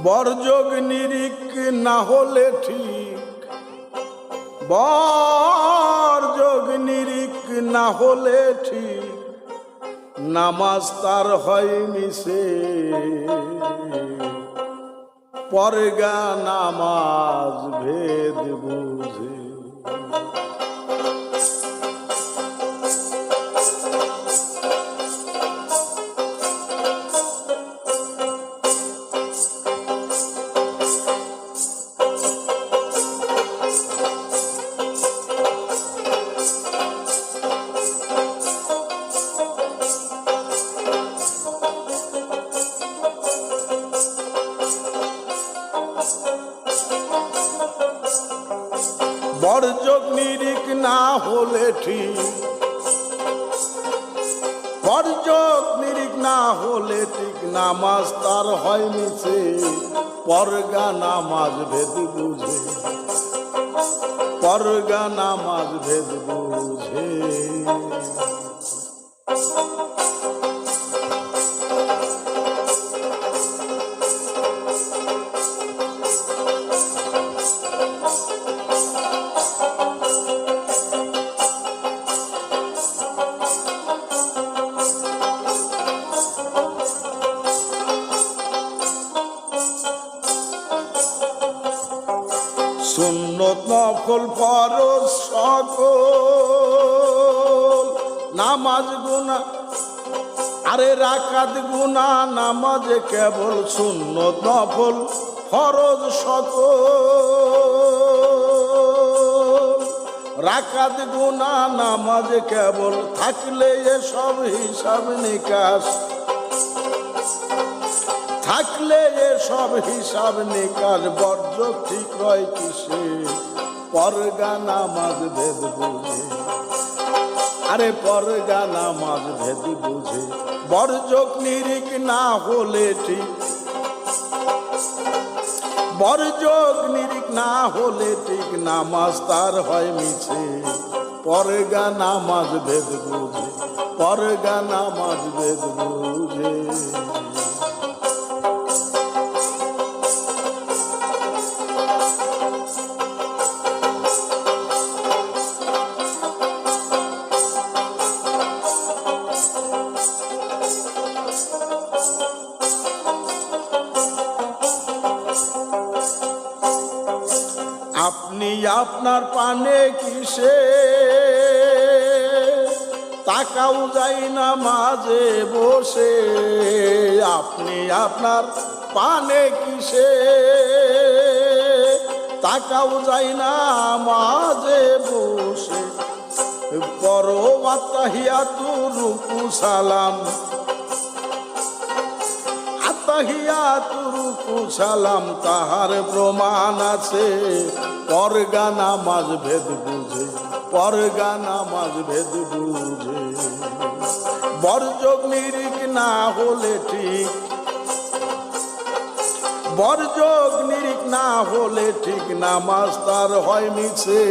বরযোগ নিরিক না হলে ঠিক, বরযোগ নিরিক না হলে ঠিক, নামাজ তার হয় মিশে। পরগা নামাজ ভেদ বুঝে। বরযোগ নিরিক না হলে ঠিক, বরযোগ নিরিক না হলে ঠিক, নামাজ তার হয় মিছে। পরগা নামাজ ভেদ বুঝে, পরগা নামাজ ভেদ বুঝে। সুন্নত নফল ফরজ সকল, নামাজ গুনাহ আরে রাকাত গুনাহ, নামাজে কেবল। সুন্নত নফল ফরজ সকল, রাকাত গুনাহ, নামাজে কেবল। থাকলে এসব হিসাব নিকাশ, থাকলে এসব হিসাব নিকাশ, বরযোগ ঠিক হয় কিসে। পরগা নামাজ ভেদ বুঝে, আরে পরগা নামাজ ভেদ বুঝে। বরযোগ নিরিক না হলে ঠিক, বরযোগ নিরিক না হলে ঠিক, নামাজ তার হয় মিছে। পরগা নামাজ ভেদ বুঝে, পরগা নামাজ ভেদ বুঝে। আপনি আপনার পানে কিসে, তাকাও যায় না মাঝে বসে। আপনি আপনার পানে কিসে, তাকাও যায় না মাঝে বসে। পরো আত্তাহিয়াতু রুকু সালাম, আত্তাহিয়াতু রুকু সালাম, তাহার প্রমাণ আছে। পরগা নামাজ ভেদ বুঝে, পরগা নামাজ ভেদ বুঝে। বরযোগ নিরিক না হলে ঠিক, বরযোগ নিরিক না হলে ঠিক, নামাজ তার হয় মিছে।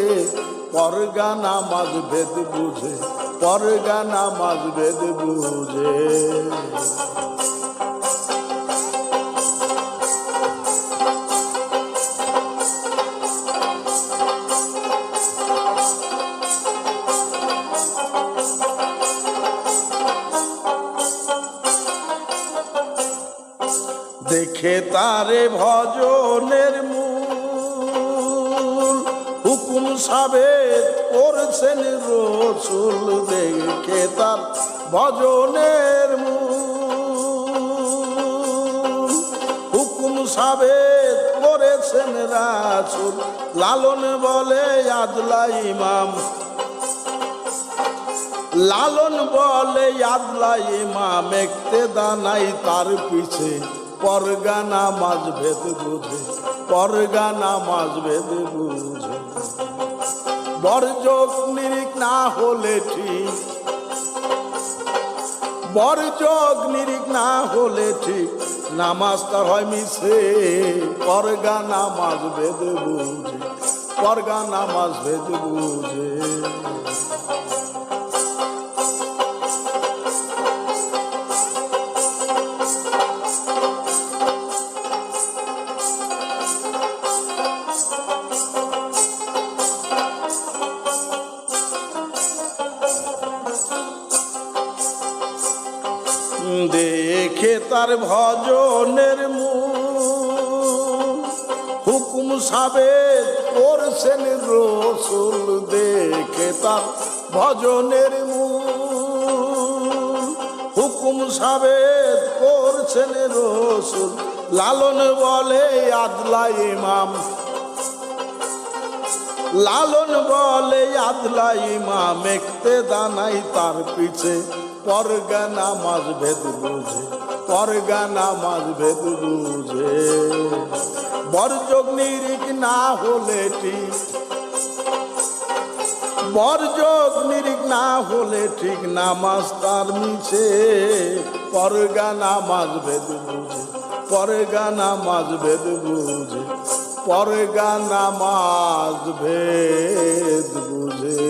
পরগা নামাজ ভেদ বুঝে, পরগা নামাজ ভেদ বুঝে। দেখে তারে ভজনের মূল, হুকুম সাবেত করছেন রসুল। দেখে তার ভজনের মূল, হুকুম সাবেত করেছেন রাসূল। লালন বলে আদলা ইমাম, লালন বলে আদলা ইমাম, ইক্তেদা নাই তার পিছে। পরগা নামাজ ভেদ বুঝে, পরগা নামাজ ভেদ বুঝে। বরযোগ নিরিক না হলে ঠিক, বরযোগ নিরিক না হলে ঠিক, নামাজ তার হয় মিছে। পরগা নামাজ ভেদ বুঝে, পরগা নামাজ ভেদ বুঝে। তার ভজনের মূল, হুকুম সাবেত করছেন রসুল দেখে তার ভজনের মূল, হুকুম সাবেত করছেন রসুল। লালন বলে আদলা ইমাম, লালন বলে আদলা ইমাম, ইক্তেদা নাই তার পিছে, পরগা নামাজ ভেদ বুঝে, পরগা নামাজ ভেদ বুঝে। বরযোগ নিরিখ না হলে ঠিক, বরযোগ নিরিখ না হলে ঠিক, নামাজ তার মিছে, পরগা নামাজ ভেদ বুঝে, পরগা নামাজ ভেদ বুঝে, পরগা নামাজ ভেদ বুঝে।